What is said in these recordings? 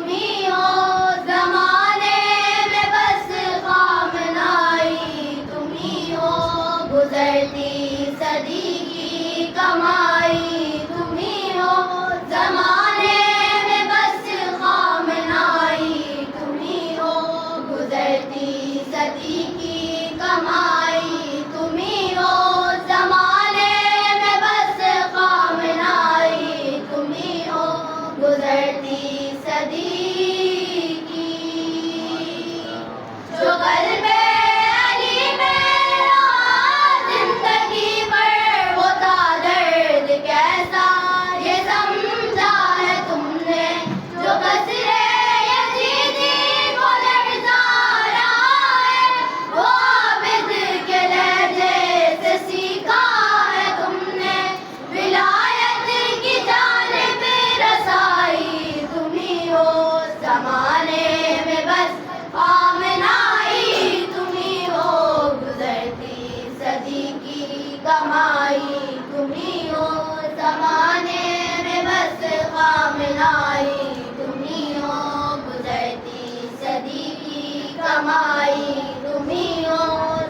ही हो, ज़माने में बस खामनाई तुम ही हो, गुज़रती सदी की कमाई तुम ही हो, ज़माने में बस खामनाई तुम ही हो, गुज़रती सदी की कमाई तुम ही हो, ज़माने में बस खामनाई तुम ही हो, गुज़रती सदी की। जो क़ल्बे अली में रहा ज़िंदगी भर वो था दर्द कैसा ये समझा है तुमने, जो कसरे यज़ीदी को लर्ज़ा रहा है वो आबिद के लहजे से सीखा है तुमने, विलायत की जानिब रसाई तुम ही हो, ज़माने में बस खामनाई तुम ही हो, गुज़रती सदी की कमाई तुम ही हो, ज़माने में बस खामनाई तुम ही हो, गुज़रती सदी की कमाई तुम ही हो,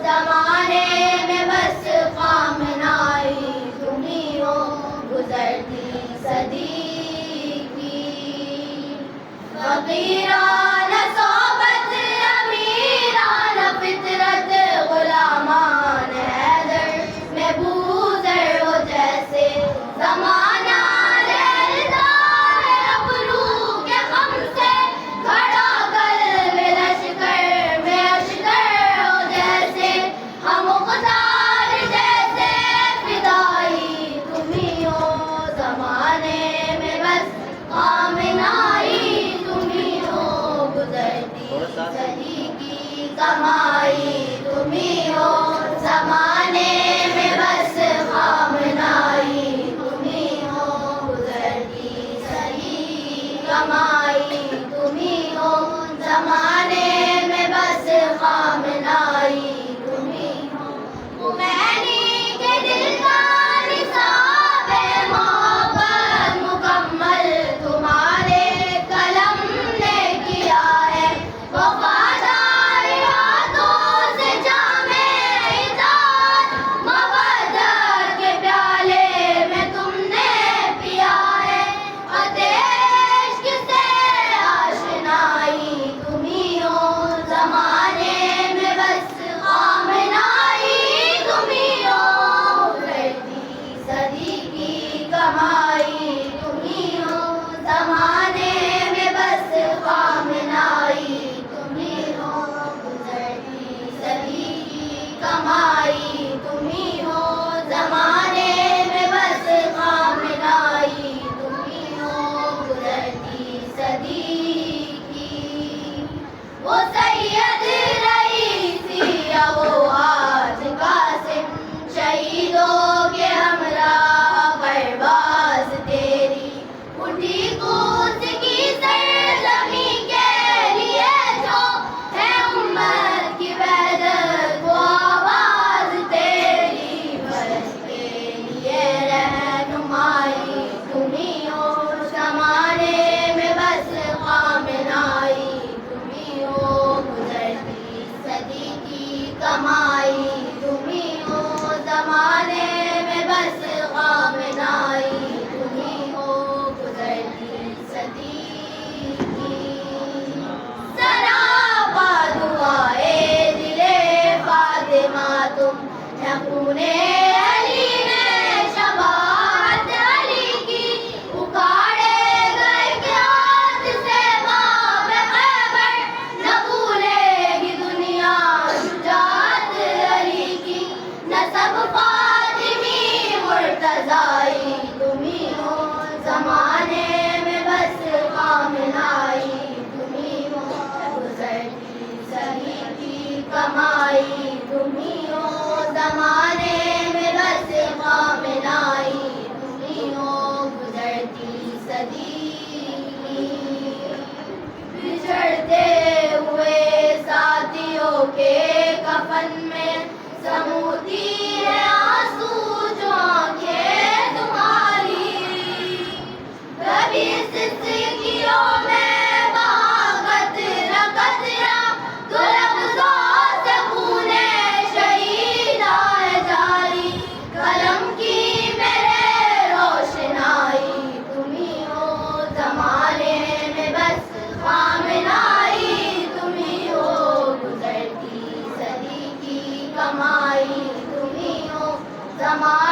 ज़माने में बस खामनाई तुम ही हो, गुज़रती सदी की। फ़क़ीरान सोबत अमीरान फितरत ग़ुलामान हैदर में बूज़र हो जैसे, ज़माना लहलता है अबरू के ग़म से, खड़ा क़ल्ब लश्कर में अश्कर हो जैसे, हम मुख्तार जैसे फ़िदाई तुम ही हो, ज़माने में बस खामनाई तुम ही हो, गुज़रती सदी की कमाई तुम ही हो, ज़माने में बस खामनाई तुम ही हो, गुज़रती सदी की कमाई तुम ही हो, ज़माने में बस खामनाई तुम ही हो। खुमैनी के दिल का निसाब मोहब्बत मुकम्मल तुम्हारे कलम ने किया है, वफ़ादारी हाथों से जामे इताअत मवद्दत के प्याले में तुमने पिया है, ख़त-ए इश्क़ से आशनाई तुम ही हो, ज़माने में बस खामनाई तुम ही हो, गुज़रती सदी की कमाई तुम ही हो, ज़माने में बस खामनाई तुम ही हो, गुज़रती सदी की कमाई तुम ही हो, ज़माने में बस खामनाई तुम ही हो, गुज़रती सदी की। वो सैयद रईसी या वो आज कासिम, शहीदों के हमराह परवाज़ तेरी, उठी कूद की सरज़मी के लिए जो है उम्मत की वहदत वो आवाज़ तेरी, फर्ज के लिए रहनुमाई तुम ही हो, ज़माने में बस खामनाई तुम ही हो, गुज़रती सदी की कमाई तुम ही हो, ज़माने में बस खामनाई तुम ही हो, गुज़रती सदी की। सरापा दुआए दिले फ़ातिमा तुम है, खूने अली ने शफ़ाअत अली की, उखाड़े गए के हाथ से बाब ख़ैबर, न भूलेगी दुनिया शुजाअत अली की, नसब फ़ातिमी मुर्तज़ाई तुम ही हो, ज़माने में बस खामनाई तुम ही हो, गुज़रती सदी की कमाई तुम ही हो, ज़माने में बस खामनाई तुम ही हो, गुज़रती सदी की। बिछड़ते हुए साथियों के कफन में समूती है आंसू जो आंखें तुम्हारी, कभी सिसकियों में जमाने